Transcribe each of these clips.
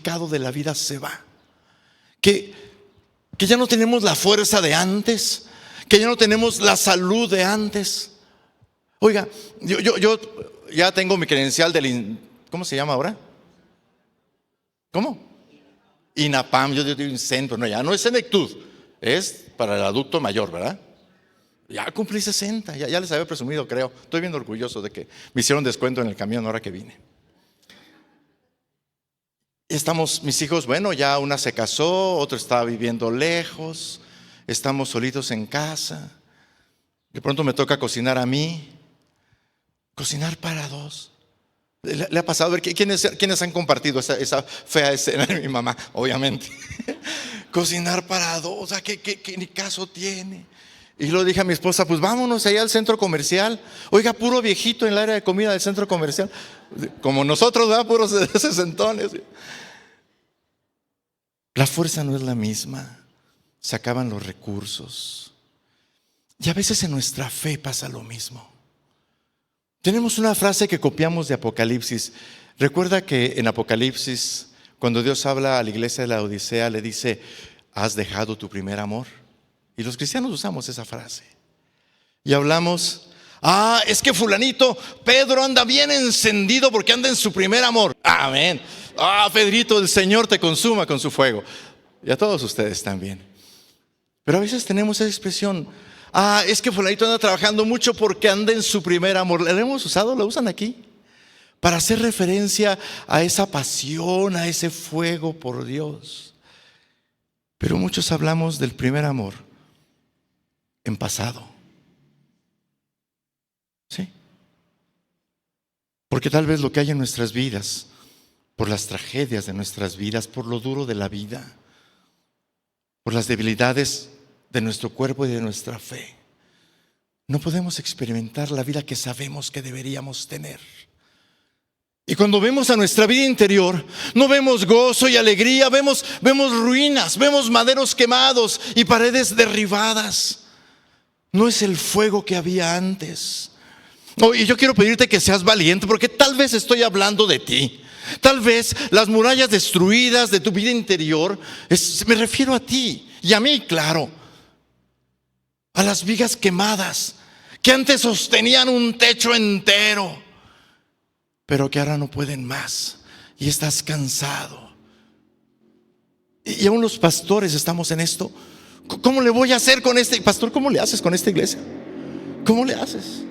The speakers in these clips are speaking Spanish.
significado de la vida se va. Que ya no tenemos la fuerza de antes, que ya no tenemos la salud de antes. Oiga, yo ya tengo mi credencial ¿cómo se llama ahora? ¿Cómo? INAPAM, yo digo centro, no, ya no es senectud, es para el adulto mayor, ¿verdad? Ya cumplí 60, ya les había presumido, creo. Estoy bien orgulloso de que me hicieron descuento en el camión ahora que vine. Estamos, mis hijos, bueno, ya una se casó, otro está viviendo lejos, estamos solitos en casa. De pronto me toca cocinar a mí, cocinar para dos. ¿Le ha pasado? A ver, ¿quiénes han compartido esa fea escena de mi mamá? Obviamente. Cocinar para dos, ¿qué ni caso tiene? Y lo dije a mi esposa, pues vámonos allá al centro comercial. Oiga, puro viejito en el área de comida del centro comercial. Como nosotros, ¿verdad? Puros de sesentones. La fuerza no es la misma. Se acaban los recursos. Y a veces en nuestra fe pasa lo mismo. Tenemos una frase que copiamos de Apocalipsis. Recuerda que en Apocalipsis, cuando Dios habla a la iglesia de la Odisea, le dice, ¿has dejado tu primer amor? Y los cristianos usamos esa frase. Y hablamos, es que fulanito, Pedro anda bien encendido porque anda en su primer amor. Amén. Pedrito, el Señor te consuma con su fuego. Y a todos ustedes también. Pero a veces tenemos esa expresión, es que fulanito anda trabajando mucho porque anda en su primer amor. ¿La hemos usado? ¿La usan aquí? Para hacer referencia a esa pasión, a ese fuego por Dios. Pero muchos hablamos del primer amor en pasado. ¿Sí? Porque tal vez lo que hay en nuestras vidas, por las tragedias de nuestras vidas, por lo duro de la vida, por las debilidades de nuestro cuerpo y de nuestra fe, no podemos experimentar la vida que sabemos que deberíamos tener. Y cuando vemos a nuestra vida interior, no vemos gozo y alegría, vemos ruinas, vemos maderos quemados y paredes derribadas. No es el fuego que había antes. Y yo quiero pedirte que seas valiente, porque tal vez estoy hablando de ti. Tal vez las murallas destruidas de tu vida interior, me refiero a ti y a mí, claro. A las vigas quemadas que antes sostenían un techo entero, pero que ahora no pueden más y estás cansado. Y aún los pastores estamos en esto. ¿Cómo le voy a hacer con pastor? ¿Cómo le haces con esta iglesia? ¿Cómo le haces?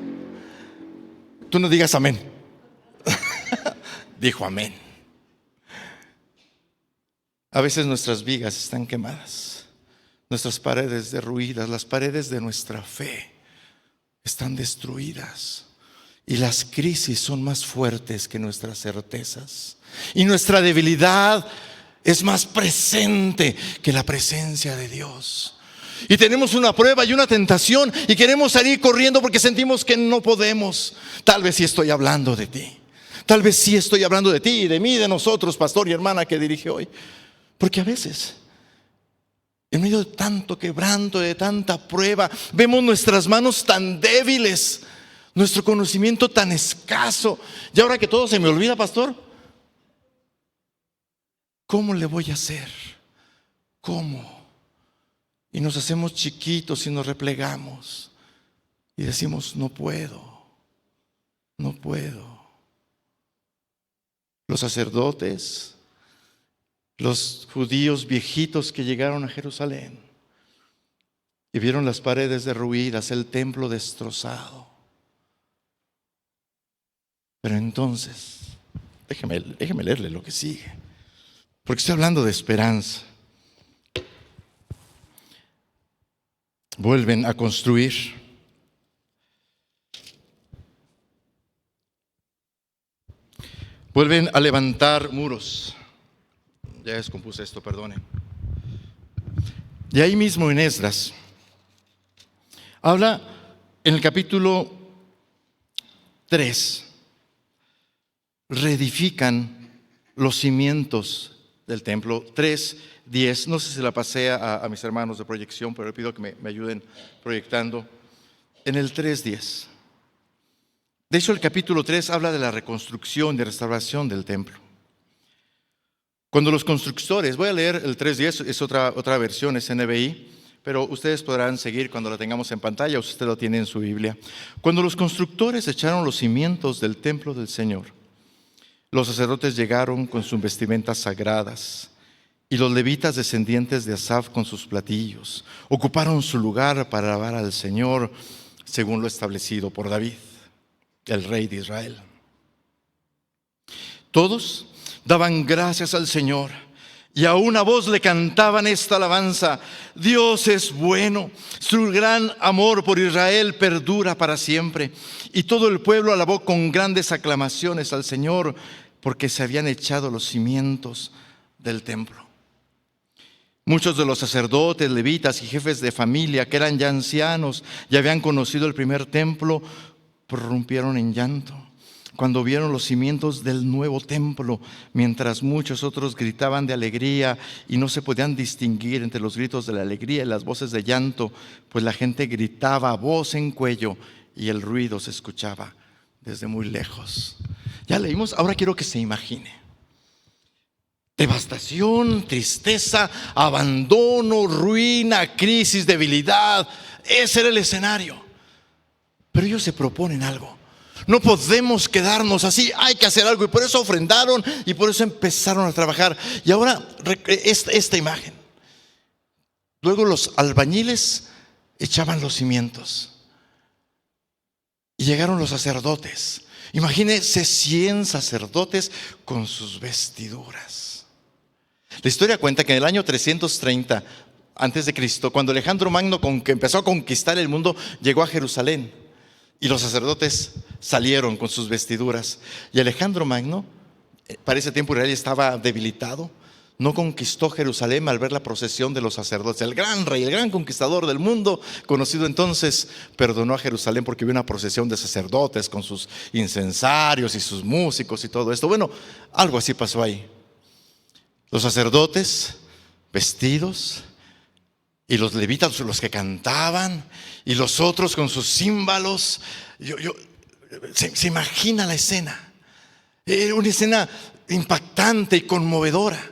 Tú no digas amén. Dijo amén. A veces nuestras vigas están quemadas, nuestras paredes derruidas, las paredes de nuestra fe están destruidas. Y las crisis son más fuertes que nuestras certezas. Y nuestra debilidad es más presente que la presencia de Dios. Y tenemos una prueba y una tentación y queremos salir corriendo porque sentimos que no podemos. Tal vez sí estoy hablando de ti. Tal vez sí estoy hablando de ti, de mí, de nosotros, pastor y hermana que dirige hoy. Porque a veces, en medio de tanto quebranto, de tanta prueba, vemos nuestras manos tan débiles, nuestro conocimiento tan escaso. Y ahora que todo se me olvida, pastor, ¿cómo le voy a hacer? ¿Cómo? Y nos hacemos chiquitos y nos replegamos y decimos, no puedo, no puedo. Los sacerdotes, los judíos viejitos que llegaron a Jerusalén y vieron las paredes derruidas, el templo destrozado. Pero entonces, déjeme leerle lo que sigue, porque estoy hablando de esperanza. Vuelven a construir. Vuelven a levantar muros. Ya descompuse esto, perdonen. Y ahí mismo en Esdras habla en el capítulo 3. Reedifican los cimientos del templo. 3:10. No sé si la pasé a mis hermanos de proyección, pero le pido que me ayuden proyectando. En el 3:10. De hecho, el capítulo 3 habla de la reconstrucción, de restauración del templo. Cuando los constructores, voy a leer el 3:10, es otra versión, es NBI, pero ustedes podrán seguir cuando la tengamos en pantalla, usted lo tiene en su Biblia. Cuando los constructores echaron los cimientos del templo del Señor, los sacerdotes llegaron con sus vestimentas sagradas, y los levitas descendientes de Asaf con sus platillos ocuparon su lugar para alabar al Señor según lo establecido por David, el rey de Israel. Todos daban gracias al Señor y a una voz le cantaban esta alabanza: Dios es bueno, su gran amor por Israel perdura para siempre. Y todo el pueblo alabó con grandes aclamaciones al Señor, porque se habían echado los cimientos del templo. Muchos de los sacerdotes, levitas y jefes de familia, que eran ya ancianos y habían conocido el primer templo, prorrumpieron en llanto cuando vieron los cimientos del nuevo templo, mientras muchos otros gritaban de alegría y no se podían distinguir entre los gritos de la alegría y las voces de llanto, pues la gente gritaba a voz en cuello y el ruido se escuchaba desde muy lejos. Ya leímos, ahora quiero que se imagine. Devastación, tristeza, abandono, ruina, crisis, debilidad. Ese era el escenario. Pero ellos se proponen algo. No podemos quedarnos así, hay que hacer algo. Y por eso ofrendaron y por eso empezaron a trabajar. Y ahora esta imagen. Luego los albañiles echaban los cimientos. Y llegaron los sacerdotes. Imagínense 100 sacerdotes con sus vestiduras. La historia cuenta que en el año 330 antes de Cristo, cuando Alejandro Magno que empezó a conquistar el mundo, llegó a Jerusalén y los sacerdotes salieron con sus vestiduras. Y Alejandro Magno, para ese tiempo Israel estaba debilitado, no conquistó Jerusalén al ver la procesión de los sacerdotes. El gran rey, el gran conquistador del mundo, conocido entonces, perdonó a Jerusalén porque vio una procesión de sacerdotes con sus incensarios y sus músicos y todo esto. Bueno, algo así pasó ahí. Los sacerdotes vestidos y los levitas, los que cantaban, y los otros con sus címbalos. Se imagina la escena. Era una escena impactante y conmovedora,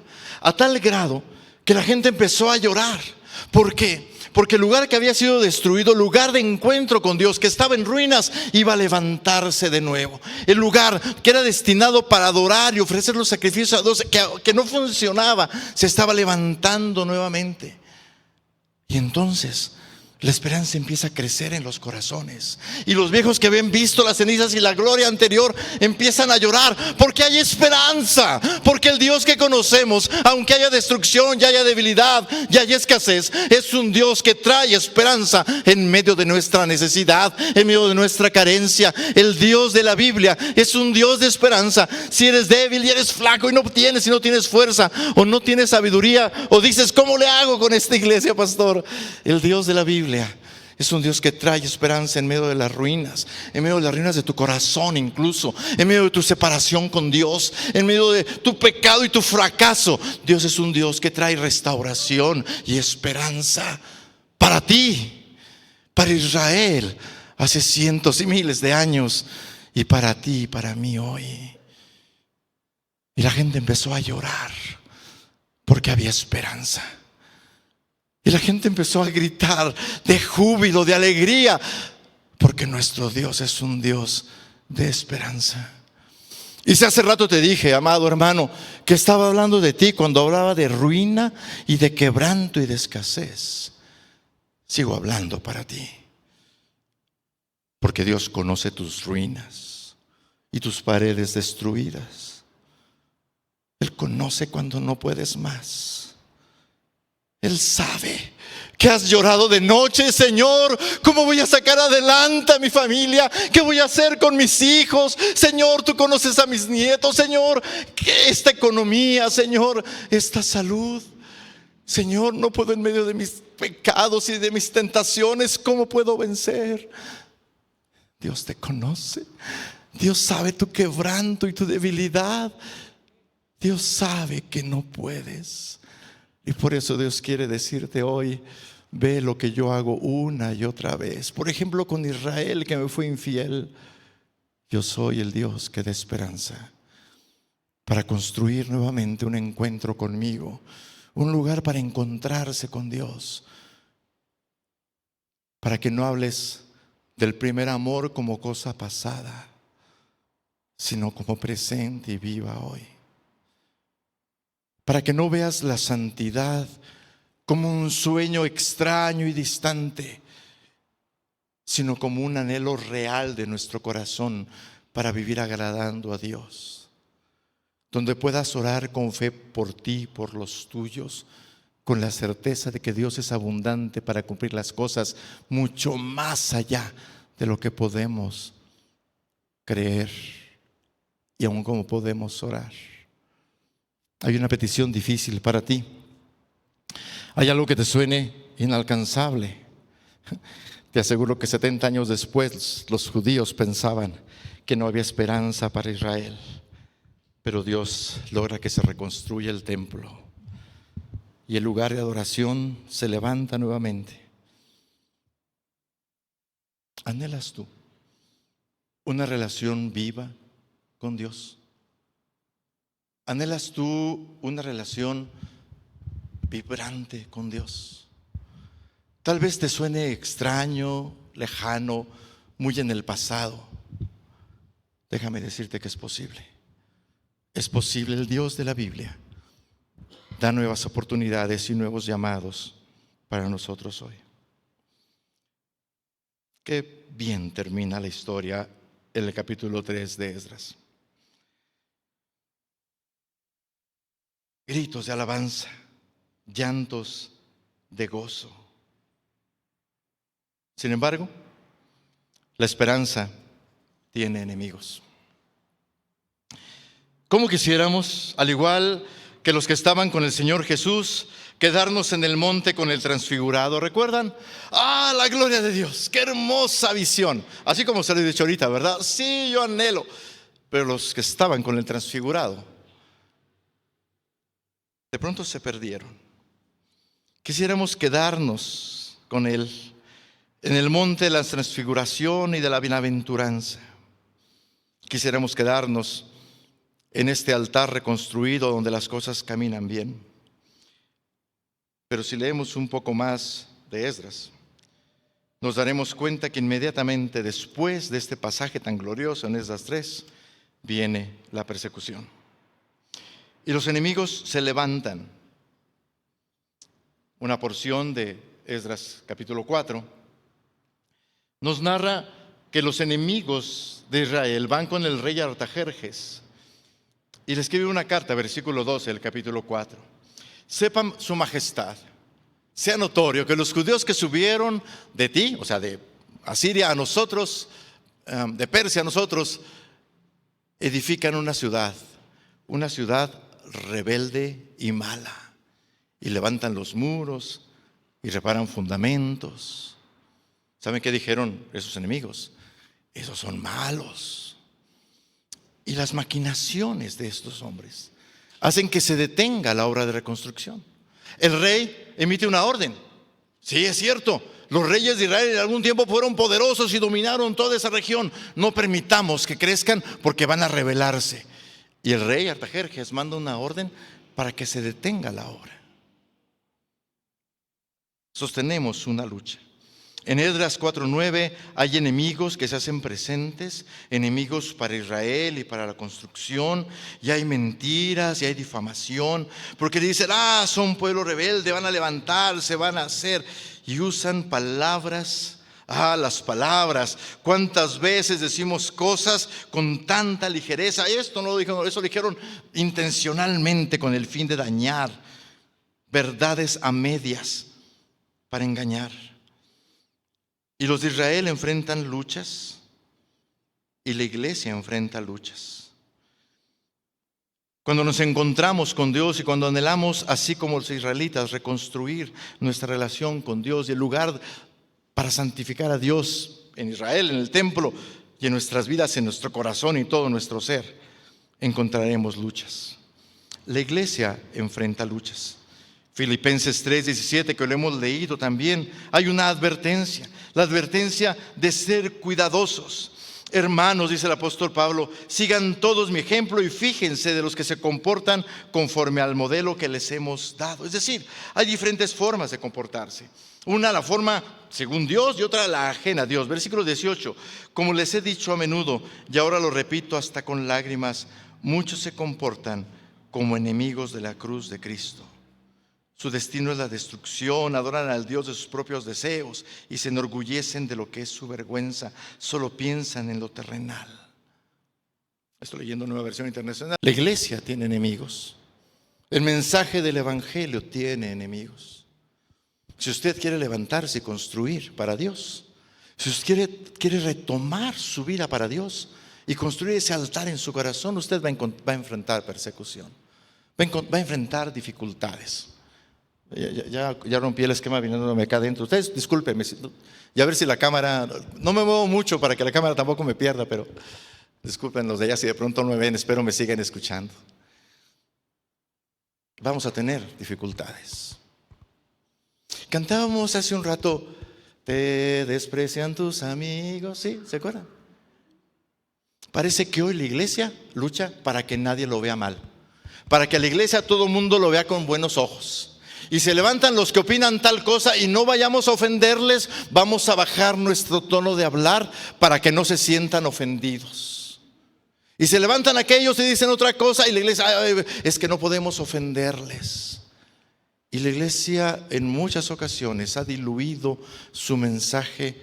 a tal grado que la gente empezó a llorar. ¿Por qué? Porque el lugar que había sido destruido, lugar de encuentro con Dios, que estaba en ruinas, iba a levantarse de nuevo. El lugar que era destinado para adorar y ofrecer los sacrificios a Dios, que no funcionaba, se estaba levantando nuevamente. Y entonces la esperanza empieza a crecer en los corazones. Y los viejos que habían visto las cenizas y la gloria anterior empiezan a llorar, porque hay esperanza. Porque el Dios que conocemos, aunque haya destrucción y haya debilidad y haya escasez, es un Dios que trae esperanza en medio de nuestra necesidad, en medio de nuestra carencia. El Dios de la Biblia es un Dios de esperanza. Si eres débil y eres flaco y no tienes fuerza, o no tienes sabiduría, o dices, ¿cómo le hago con esta iglesia, pastor? El Dios de la Biblia es un Dios que trae esperanza en medio de las ruinas, en medio de las ruinas de tu corazón, incluso en medio de tu separación con Dios, en medio de tu pecado y tu fracaso. Dios es un Dios que trae restauración y esperanza para ti, para Israel hace cientos y miles de años, y para ti y para mí hoy. Y la gente empezó a llorar porque había esperanza. Y la gente empezó a gritar de júbilo, de alegría, porque nuestro Dios es un Dios de esperanza. Y si hace rato te dije, amado hermano, que estaba hablando de ti cuando hablaba de ruina y de quebranto y de escasez, sigo hablando para ti. Porque Dios conoce tus ruinas y tus paredes destruidas. Él conoce cuando no puedes más. Él sabe que has llorado de noche. Señor, ¿cómo voy a sacar adelante a mi familia? ¿Qué voy a hacer con mis hijos? Señor, tú conoces a mis nietos. Señor, ¿qué esta economía? Señor, esta salud. Señor, no puedo en medio de mis pecados y de mis tentaciones. ¿Cómo puedo vencer? Dios te conoce. Dios sabe tu quebranto y tu debilidad. Dios sabe que no puedes. Y por eso Dios quiere decirte hoy, ve lo que yo hago una y otra vez. Por ejemplo, con Israel, que me fue infiel. Yo soy el Dios que da esperanza. para construir nuevamente un encuentro conmigo, un lugar para encontrarse con Dios, para que no hables del primer amor como cosa pasada, sino como presente y viva hoy. Para que no veas la santidad como un sueño extraño y distante, sino como un anhelo real de nuestro corazón para vivir agradando a Dios. Donde puedas orar con fe por ti y por los tuyos, con la certeza de que Dios es abundante para cumplir las cosas mucho más allá de lo que podemos creer y aún como podemos orar. Hay una petición difícil para ti. Hay algo que te suene inalcanzable. Te aseguro que 70 años después los judíos pensaban que no había esperanza para Israel. Pero Dios logra que se reconstruya el templo y el lugar de adoración se levanta nuevamente. ¿Anhelas tú una relación viva con Dios? ¿Anhelas tú una relación vibrante con Dios? Tal vez te suene extraño, lejano, muy en el pasado. Déjame decirte que es posible. Es posible. El Dios de la Biblia da nuevas oportunidades y nuevos llamados para nosotros hoy. Qué bien termina la historia en el capítulo 3 de Esdras. Gritos de alabanza, llantos de gozo. Sin embargo, la esperanza tiene enemigos. ¿Cómo quisiéramos, al igual que los que estaban con el Señor Jesús, quedarnos en el monte con el transfigurado? ¿Recuerdan? ¡Ah, la gloria de Dios! ¡Qué hermosa visión! Así como se lo he dicho ahorita, ¿verdad? Sí, yo anhelo. Pero los que estaban con el transfigurado, de pronto se perdieron. Quisiéramos quedarnos con Él en el monte de la transfiguración y de la bienaventuranza. Quisiéramos quedarnos en este altar reconstruido donde las cosas caminan bien. Pero si leemos un poco más de Esdras, nos daremos cuenta que inmediatamente después de este pasaje tan glorioso en Esdras 3, viene la persecución. Y los enemigos se levantan. Una porción de Esdras capítulo 4 nos narra que los enemigos de Israel van con el rey Artajerjes y le escribe una carta, versículo 12 del capítulo 4. Sepan su majestad, sea notorio que los judíos que subieron de ti, o sea, de Asiria a nosotros, de Persia a nosotros, edifican una ciudad rebelde y mala. Y levantan los muros y reparan fundamentos. ¿Saben qué dijeron esos enemigos? Esos son malos. Y las maquinaciones de estos hombres hacen que se detenga la obra de reconstrucción. El rey emite una orden. Sí, es cierto, los reyes de Israel en algún tiempo fueron poderosos y dominaron toda esa región. No permitamos que crezcan porque van a rebelarse. Y el rey Artajerjes manda una orden para que se detenga la obra. Sostenemos una lucha. En Esdras 4:9 hay enemigos que se hacen presentes, enemigos para Israel y para la construcción, y hay mentiras y hay difamación, porque dicen, son pueblo rebelde, van a levantarse, van a hacer, y usan palabras, las palabras. ¿Cuántas veces decimos cosas con tanta ligereza? Esto no lo dijeron, eso lo dijeron intencionalmente con el fin de dañar, verdades a medias para engañar. Y los de Israel enfrentan luchas y la iglesia enfrenta luchas. Cuando nos encontramos con Dios y cuando anhelamos, así como los israelitas, reconstruir nuestra relación con Dios y el lugar para santificar a Dios en Israel, en el templo y en nuestras vidas, en nuestro corazón y todo nuestro ser, encontraremos luchas. La iglesia enfrenta luchas. Filipenses 3:17, que lo hemos leído también, hay una advertencia, la advertencia de ser cuidadosos. Hermanos, dice el apóstol Pablo, sigan todos mi ejemplo y fíjense de los que se comportan conforme al modelo que les hemos dado. Es decir, hay diferentes formas de comportarse. Una, la forma según Dios, y otra, la ajena a Dios. Versículo 18, como les he dicho a menudo, y ahora lo repito hasta con lágrimas, muchos se comportan como enemigos de la cruz de Cristo. Su destino es la destrucción, adoran al Dios de sus propios deseos y se enorgullecen de lo que es su vergüenza, solo piensan en lo terrenal. Estoy leyendo Nueva Versión Internacional. La iglesia tiene enemigos. El mensaje del Evangelio tiene enemigos. Si usted quiere levantarse y construir para Dios, si usted quiere retomar su vida para Dios y construir ese altar en su corazón, usted va a enfrentar persecución, va a enfrentar dificultades. Ya rompí el esquema viniéndome acá adentro. Ustedes discúlpenme, y a ver si la cámara, no me muevo mucho para que la cámara tampoco me pierda, pero disculpen los de allá si de pronto no me ven, espero me sigan escuchando. Vamos a tener dificultades. Cantábamos hace un rato, te desprecian tus amigos, ¿sí? ¿Se acuerdan? Parece que hoy la iglesia lucha para que nadie lo vea mal, para que a la iglesia todo el mundo lo vea con buenos ojos. Y se levantan los que opinan tal cosa y no vayamos a ofenderles, vamos a bajar nuestro tono de hablar para que no se sientan ofendidos. Y se levantan aquellos y dicen otra cosa y la iglesia, es que no podemos ofenderles. Y la iglesia en muchas ocasiones ha diluido su mensaje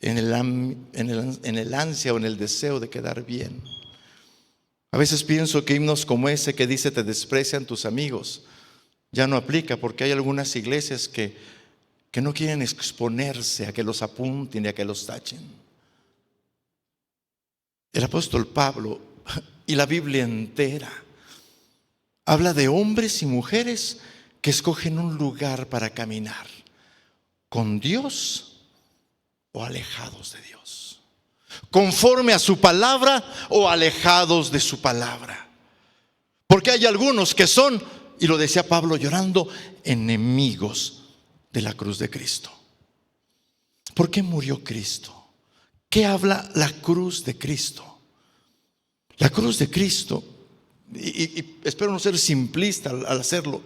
en el ansia o en el deseo de quedar bien. A veces pienso que himnos como ese que dice te desprecian tus amigos ya no aplica, porque hay algunas iglesias que no quieren exponerse a que los apunten y a que los tachen. El apóstol Pablo y la Biblia entera habla de hombres y mujeres que escogen un lugar para caminar, con Dios o alejados de Dios, conforme a su palabra o alejados de su palabra. Porque hay algunos que son, y lo decía Pablo llorando, enemigos de la cruz de Cristo. ¿Por qué murió Cristo? ¿Qué habla la cruz de Cristo? La cruz de Cristo, y espero no ser simplista al hacerlo,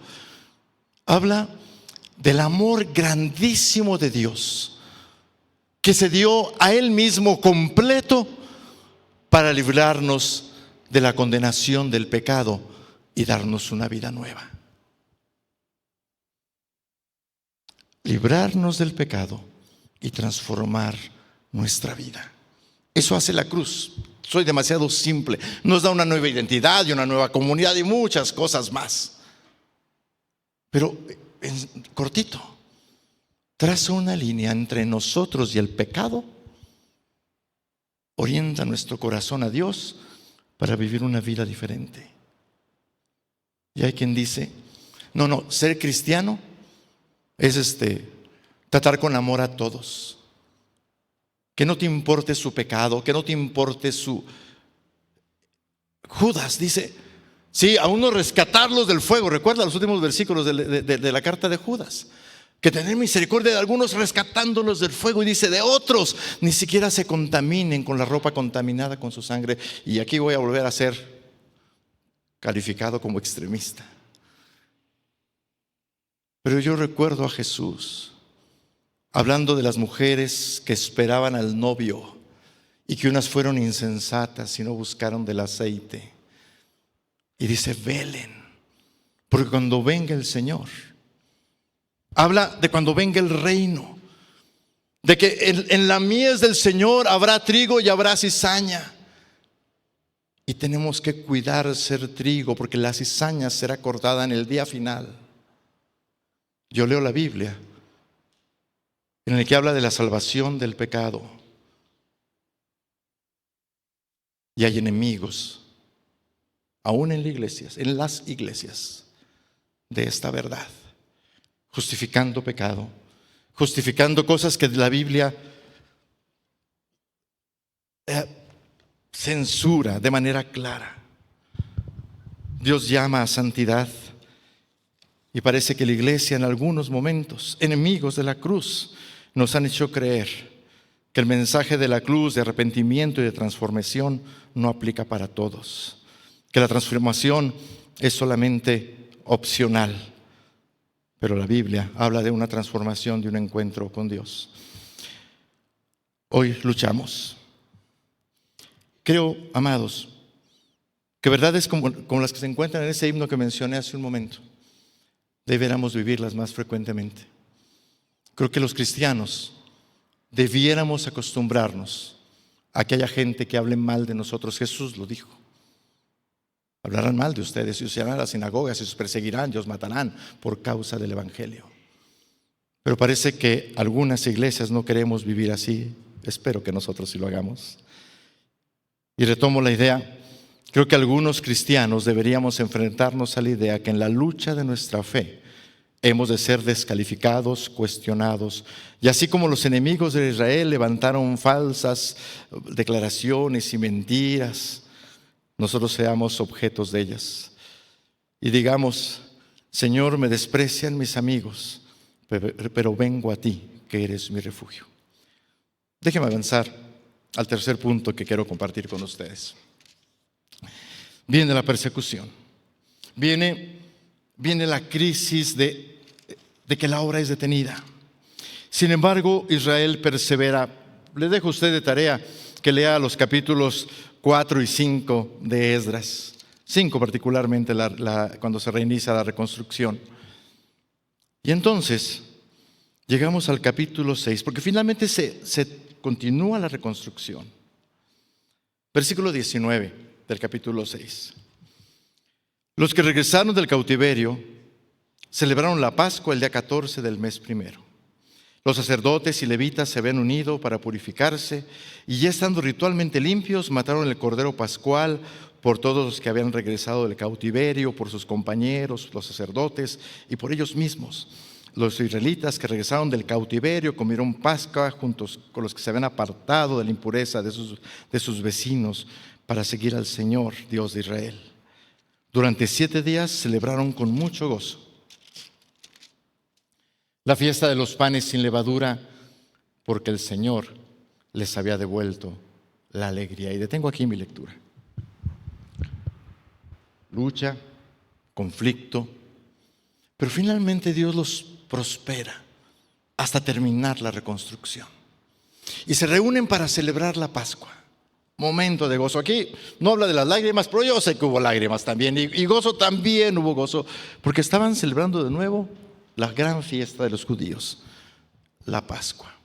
habla del amor grandísimo de Dios, que se dio a Él mismo completo para librarnos de la condenación del pecado y darnos una vida nueva. Librarnos del pecado y transformar nuestra vida. Eso hace la cruz. Soy demasiado simple. Nos da una nueva identidad y una nueva comunidad y muchas cosas más. Pero en cortito, traza una línea entre nosotros y el pecado, orienta nuestro corazón a Dios para vivir una vida diferente. Y hay quien dice, no, ser cristiano es tratar con amor a todos. Que no te importe su pecado, que no te importe su... Judas dice, sí, a unos rescatarlos del fuego. Recuerda los últimos versículos de la carta de Judas. Que tener misericordia de algunos rescatándolos del fuego. Y dice, de otros ni siquiera se contaminen con la ropa contaminada con su sangre. Y aquí voy a volver a ser calificado como extremista. Pero yo recuerdo a Jesús hablando de las mujeres que esperaban al novio y que unas fueron insensatas y no buscaron del aceite. Y dice, velen, porque cuando venga el Señor, habla de cuando venga el reino, de que en la mies del Señor habrá trigo y habrá cizaña. Y tenemos que cuidar ser trigo, porque la cizaña será cortada en el día final. Yo leo la Biblia, en el que habla de la salvación del pecado. Y hay enemigos, aún en las iglesias, de esta verdad, justificando pecado, justificando cosas que la Biblia censura de manera clara. Dios llama a santidad y parece que la iglesia en algunos momentos, enemigos de la cruz, nos han hecho creer que el mensaje de la cruz, de arrepentimiento y de transformación no aplica para todos, que la transformación es solamente opcional, pero la Biblia habla de una transformación, de un encuentro con Dios. Hoy luchamos. Creo, amados, que verdades como las que se encuentran en ese himno que mencioné hace un momento, deberíamos vivirlas más frecuentemente. Creo que los cristianos debiéramos acostumbrarnos a que haya gente que hable mal de nosotros. Jesús lo dijo. Hablarán mal de ustedes y os irán a las sinagogas y os perseguirán y os matarán por causa del Evangelio. Pero parece que algunas iglesias no queremos vivir así. Espero que nosotros sí lo hagamos. Y retomo la idea. Creo que algunos cristianos deberíamos enfrentarnos a la idea que en la lucha de nuestra fe hemos de ser descalificados, cuestionados. Y así como los enemigos de Israel levantaron falsas declaraciones y mentiras, nosotros seamos objetos de ellas. Y digamos: Señor, me desprecian mis amigos, pero vengo a ti, que eres mi refugio. Déjenme avanzar al tercer punto que quiero compartir con ustedes. Viene la persecución. Viene la crisis de que la obra es detenida. Sin embargo, Israel persevera. Le dejo a usted de tarea que lea los capítulos 4 y 5 de Esdras. 5 particularmente, cuando se reinicia la reconstrucción. Y entonces llegamos al capítulo 6, porque finalmente se continúa la reconstrucción. Versículo 19 del capítulo 6. Los que regresaron del cautiverio celebraron la Pascua el día 14 del mes primero. Los sacerdotes y levitas se habían unido para purificarse y, ya estando ritualmente limpios, mataron el cordero pascual por todos los que habían regresado del cautiverio, por sus compañeros, los sacerdotes, y por ellos mismos. Los israelitas que regresaron del cautiverio comieron Pascua juntos con los que se habían apartado de la impureza de sus vecinos para seguir al Señor, Dios de Israel. Durante 7 días celebraron con mucho gozo la fiesta de los panes sin levadura, porque el Señor les había devuelto la alegría. Y detengo aquí mi lectura. Lucha, conflicto, pero finalmente Dios los prospera hasta terminar la reconstrucción. Y se reúnen para celebrar la Pascua. Momento de gozo. Aquí no habla de las lágrimas, pero yo sé que hubo lágrimas también. Y gozo también hubo gozo, porque estaban celebrando de nuevo la gran fiesta de los judíos, la Pascua.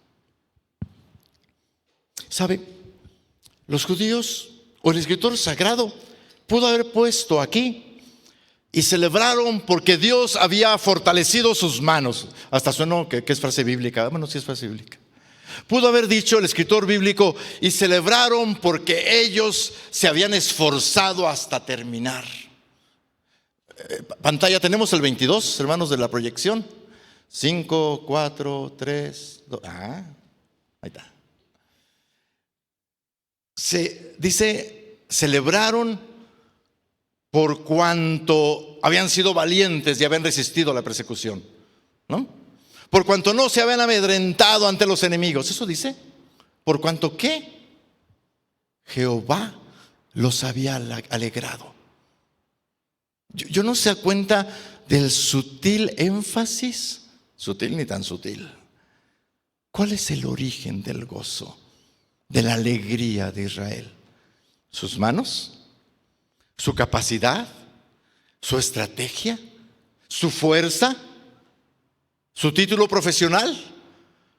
¿Sabe? Los judíos, o el escritor sagrado, pudo haber puesto aquí: y celebraron porque Dios había fortalecido sus manos. Hasta suena que es frase bíblica. Bueno, sí es frase bíblica. Pudo haber dicho el escritor bíblico: y celebraron porque ellos se habían esforzado hasta terminar. Pantalla, tenemos el 22, hermanos, de la proyección. 5, 4, 3, 2. Ahí está. Se dice: celebraron por cuanto habían sido valientes y habían resistido la persecución, ¿no? Por cuanto no se habían amedrentado ante los enemigos. Eso dice. Por cuanto que Jehová los había alegrado. Yo no se da cuenta del sutil énfasis, sutil ni tan sutil. ¿Cuál es el origen del gozo, de la alegría de Israel? ¿Sus manos? ¿Su capacidad? ¿Su estrategia? ¿Su fuerza? ¿Su título profesional?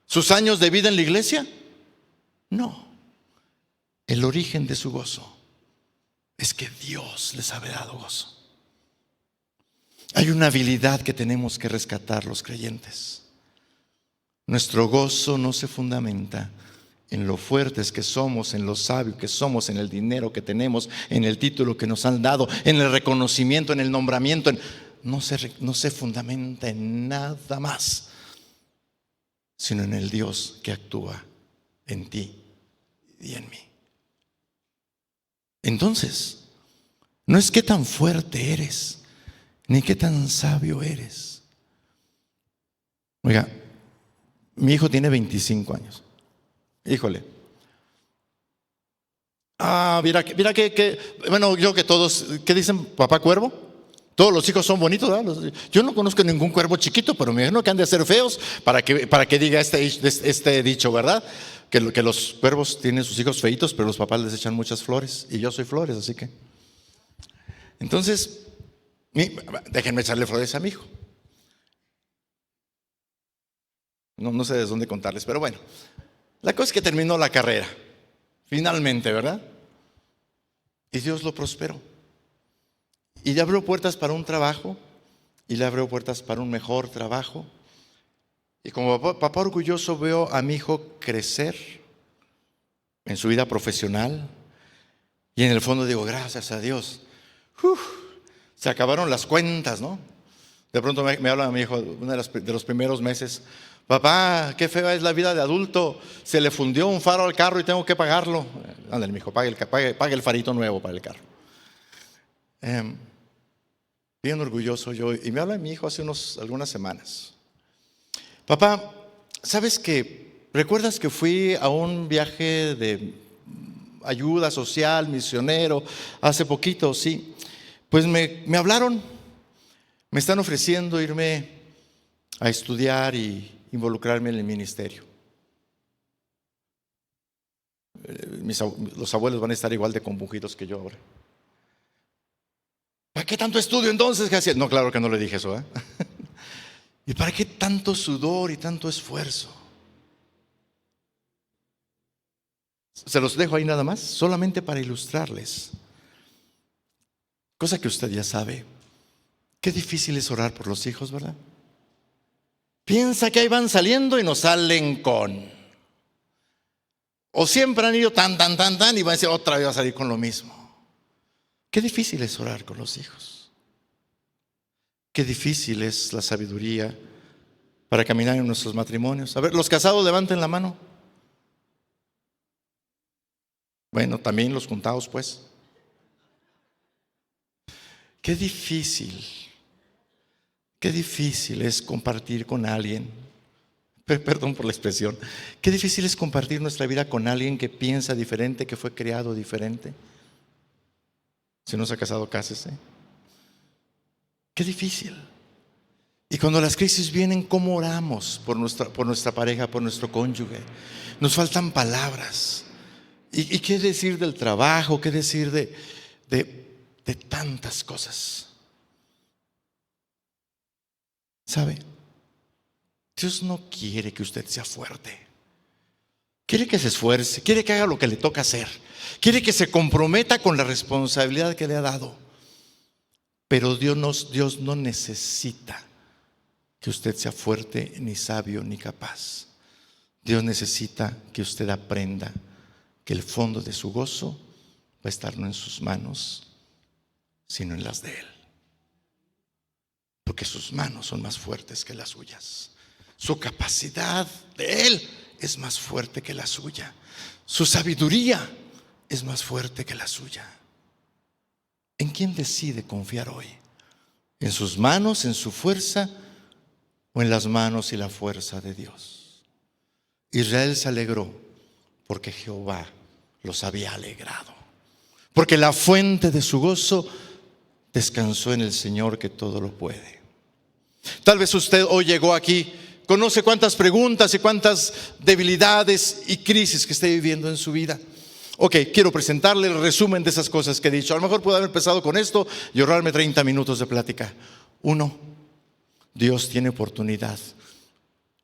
¿Sus años de vida en la iglesia? No. El origen de su gozo es que Dios les había dado gozo. Hay una habilidad que tenemos que rescatar los creyentes. Nuestro gozo no se fundamenta en lo fuertes que somos, en lo sabios que somos, en el dinero que tenemos, en el título que nos han dado, en el reconocimiento, en el nombramiento. No se fundamenta en nada más, sino en el Dios que actúa en ti y en mí. Entonces, no es qué tan fuerte eres, ni qué tan sabio eres. Oiga, mi hijo tiene 25 años. Híjole. Mira bueno, yo que todos, ¿qué dicen? ¿Papá cuervo? Todos los hijos son bonitos, ¿verdad? Yo no conozco ningún cuervo chiquito, pero me imagino que han de ser feos para que diga este dicho, ¿verdad? Que los cuervos tienen sus hijos feitos, pero los papás les echan muchas flores. Y yo soy flores, así que. Entonces, déjenme echarle flores a mi hijo. No sé de dónde contarles, pero bueno. La cosa es que terminó la carrera, finalmente, ¿verdad? Y Dios lo prosperó. Y le abrió puertas para un trabajo, y le abrió puertas para un mejor trabajo. Y como papá orgulloso veo a mi hijo crecer en su vida profesional. Y en el fondo digo, gracias a Dios. Se acabaron las cuentas, ¿no? De pronto me habla mi hijo, uno de los primeros meses. Papá, qué fea es la vida de adulto. Se le fundió un faro al carro y tengo que pagarlo. Ándale, mi hijo, pague el farito nuevo para el carro. Bien orgulloso yo. Y me habla mi hijo hace algunas semanas. Papá, ¿sabes qué? ¿Recuerdas que fui a un viaje de ayuda social, misionero, hace poquito? Sí. Pues me hablaron. Me están ofreciendo irme a estudiar y involucrarme en el ministerio. Los abuelos van a estar igual de compungidos que yo ahora. ¿Para qué tanto estudio entonces? No, claro que no le dije eso, ¿eh? ¿Y para qué tanto sudor y tanto esfuerzo? Se los dejo ahí nada más, solamente para ilustrarles. Cosa que usted ya sabe. Qué difícil es orar por los hijos, ¿verdad? Piensa que ahí van saliendo y nos salen con. O siempre han ido tan, y van a decir otra vez va a salir con lo mismo. Qué difícil es orar con los hijos. Qué difícil es la sabiduría para caminar en nuestros matrimonios. A ver, los casados levanten la mano. Bueno, también los juntados, pues. Qué difícil es compartir con alguien. Perdón por la expresión. Qué difícil es compartir nuestra vida con alguien que piensa diferente, que fue creado diferente. Si no se ha casado, cásese. Qué difícil. Y cuando las crisis vienen, ¿cómo oramos por nuestra pareja, por nuestro cónyuge? Nos faltan palabras. ¿Y qué decir del trabajo? ¿Qué decir de tantas cosas? ¿Sabe? Dios no quiere que usted sea fuerte. Quiere que se esfuerce, quiere que haga lo que le toca hacer. Quiere que se comprometa con la responsabilidad que le ha dado. Pero Dios no necesita que usted sea fuerte, ni sabio, ni capaz. Dios necesita que usted aprenda que el fondo de su gozo va a estar no en sus manos, sino en las de Él. Porque sus manos son más fuertes que las suyas. Su capacidad de Él es más fuerte que la suya. Su sabiduría es más fuerte que la suya. ¿En quién decide confiar hoy? ¿En sus manos, en su fuerza o en las manos y la fuerza de Dios? Israel se alegró porque Jehová los había alegrado. Porque la fuente de su gozo descansó en el Señor que todo lo puede. Tal vez usted hoy llegó aquí, conoce cuántas preguntas y cuántas debilidades y crisis que esté viviendo en su vida. Ok, quiero presentarle el resumen de esas cosas que he dicho. A lo mejor puedo haber empezado con esto y ahorrarme 30 minutos de plática. 1, Dios tiene oportunidad.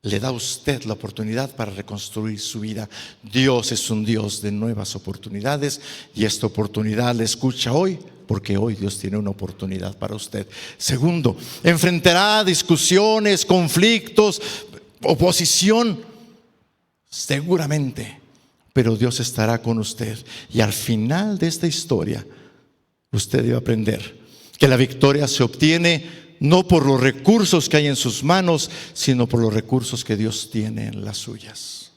Le da a usted la oportunidad para reconstruir su vida. Dios es un Dios de nuevas oportunidades y esta oportunidad la escucha hoy porque hoy Dios tiene una oportunidad para usted. 2, enfrentará discusiones, conflictos, oposición, seguramente, pero Dios estará con usted. Y al final de esta historia, usted debe aprender que la victoria se obtiene no por los recursos que hay en sus manos, sino por los recursos que Dios tiene en las suyas.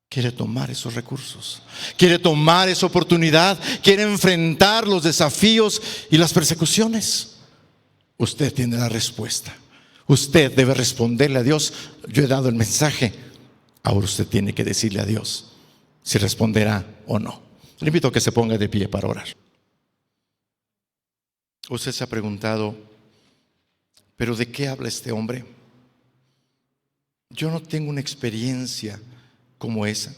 Quiere tomar esos recursos, quiere tomar esa oportunidad, quiere enfrentar los desafíos y las persecuciones. Usted tiene la respuesta. Usted debe responderle a Dios. Yo he dado el mensaje. Ahora usted tiene que decirle a Dios si responderá o no. Le invito a que se ponga de pie para orar. Usted se ha preguntado, ¿pero de qué habla este hombre? Yo no tengo una experiencia como esa.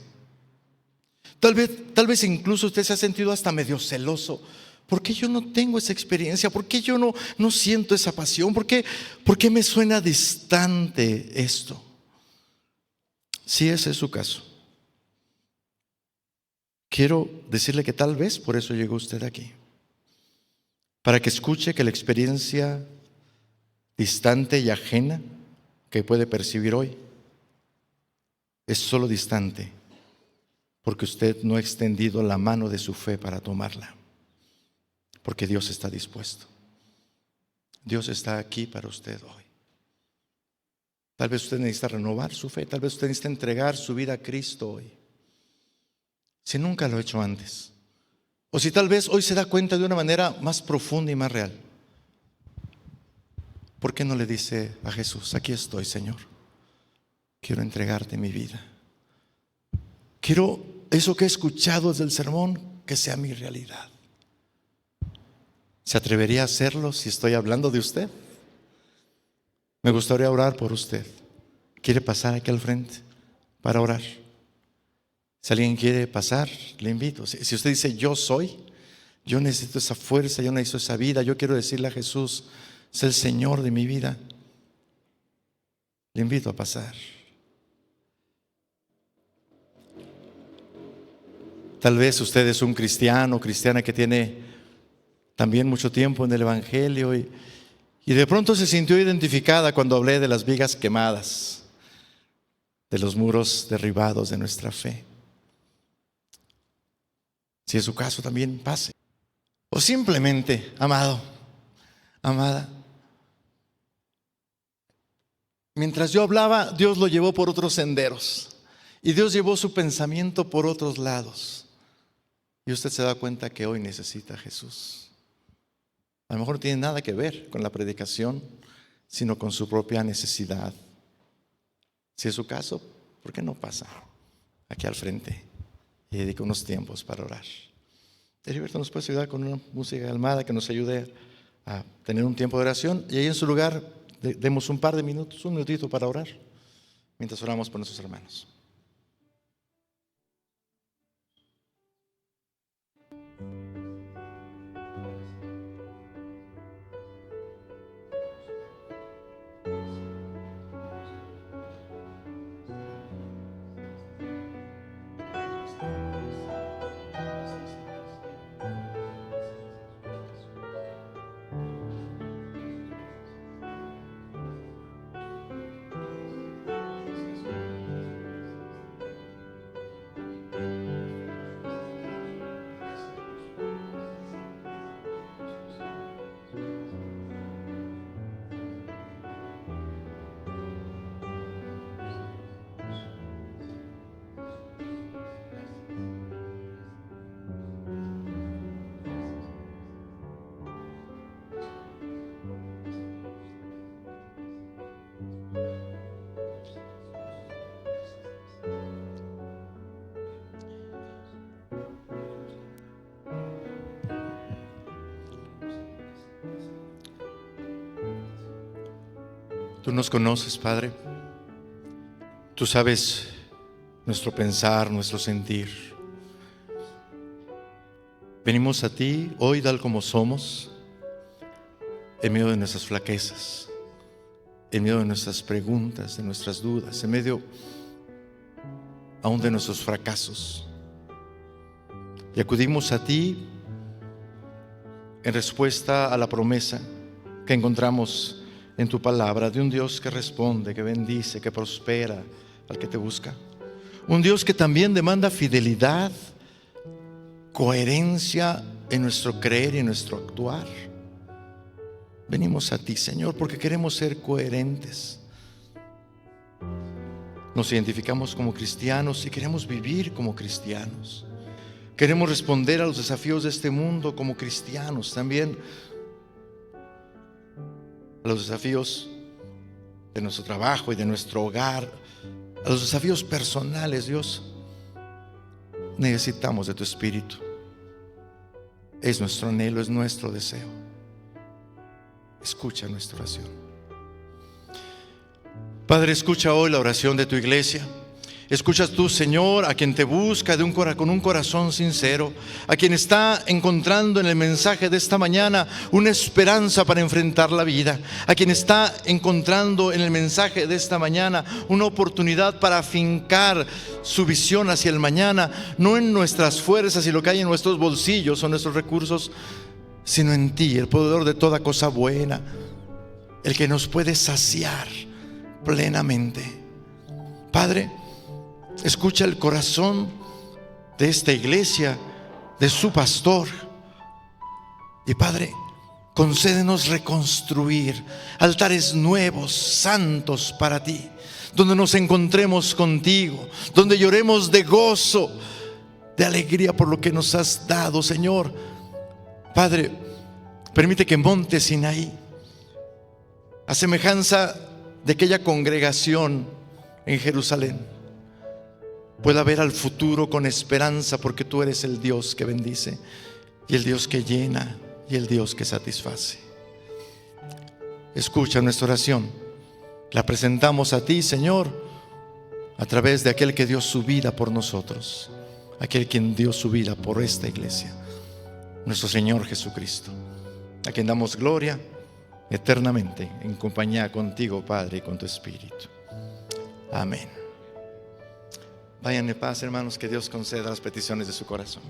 Tal vez incluso usted se ha sentido hasta medio celoso. ¿Por qué yo no tengo esa experiencia? ¿Por qué yo no siento esa pasión? ¿Por qué me suena distante esto? Si ese es su caso, quiero decirle que tal vez por eso llegó usted aquí, para que escuche que la experiencia distante y ajena que puede percibir hoy es solo distante porque usted no ha extendido la mano de su fe para tomarla, porque Dios está dispuesto. Dios está aquí para usted hoy. Tal vez usted necesita renovar su fe, tal vez usted necesita entregar su vida a Cristo hoy, si nunca lo ha hecho antes, o si tal vez hoy se da cuenta de una manera más profunda y más real. ¿Por qué no le dice a Jesús: aquí estoy, Señor, quiero entregarte mi vida, quiero eso que he escuchado desde el sermón que sea mi realidad? ¿Se atrevería a hacerlo si estoy hablando de usted? Me gustaría orar por usted. ¿Quiere pasar aquí al frente para orar? Si alguien quiere pasar, le invito. Si usted dice: yo necesito esa fuerza, yo necesito esa vida, yo quiero decirle a Jesús: es el Señor de mi vida, le invito a pasar. Tal vez usted es un cristiano, cristiana que tiene también mucho tiempo en el Evangelio y de pronto se sintió identificada cuando hablé de las vigas quemadas, de los muros derribados de nuestra fe. Si es su caso, también pase. O simplemente, amado, amada, mientras yo hablaba, Dios lo llevó por otros senderos y Dios llevó su pensamiento por otros lados. Y usted se da cuenta que hoy necesita a Jesús. A lo mejor no tiene nada que ver con la predicación, sino con su propia necesidad. Si es su caso, ¿por qué no pasa aquí al frente y dedica unos tiempos para orar? Heriberto nos puede ayudar con una música calmada que nos ayude a tener un tiempo de oración, y ahí en su lugar demos un par de minutos, un minutito para orar, mientras oramos por nuestros hermanos. Tú nos conoces, Padre. Tú sabes nuestro pensar, nuestro sentir. Venimos a ti hoy tal como somos, en medio de nuestras flaquezas, en medio de nuestras preguntas, de nuestras dudas, en medio aún de nuestros fracasos. Y acudimos a ti en respuesta a la promesa que encontramos en tu palabra de un Dios que responde, que bendice, que prospera al que te busca. Un Dios que también demanda fidelidad, coherencia en nuestro creer y en nuestro actuar. Venimos a ti, Señor, porque queremos ser coherentes. Nos identificamos como cristianos y queremos vivir como cristianos. Queremos responder a los desafíos de este mundo como cristianos, también a los desafíos de nuestro trabajo y de nuestro hogar, a los desafíos personales, Dios, necesitamos de tu Espíritu. Es nuestro anhelo, es nuestro deseo. Escucha nuestra oración. Padre, escucha hoy la oración de tu iglesia. Escuchas tú, Señor, a quien te busca con un corazón sincero, a quien está encontrando en el mensaje de esta mañana una esperanza para enfrentar la vida, a quien está encontrando en el mensaje de esta mañana una oportunidad para afincar su visión hacia el mañana, no en nuestras fuerzas y lo que hay en nuestros bolsillos o nuestros recursos, sino en ti, el podeor de toda cosa buena, el que nos puede saciar plenamente. Padre, escucha el corazón de esta iglesia, de su pastor. Y Padre, concédenos reconstruir altares nuevos, santos para ti, donde nos encontremos contigo, donde lloremos de gozo, de alegría por lo que nos has dado, Señor. Padre, permite que en Monte Sinaí, a semejanza de aquella congregación en Jerusalén, pueda ver al futuro con esperanza, porque tú eres el Dios que bendice y el Dios que llena y el Dios que satisface. Escucha nuestra oración. La presentamos a ti, Señor, a través de aquel que dio su vida por nosotros, aquel quien dio su vida por esta iglesia, nuestro Señor Jesucristo, a quien damos gloria eternamente en compañía contigo, Padre, y con tu Espíritu. Amén. Vayan en paz, hermanos, que Dios conceda las peticiones de su corazón.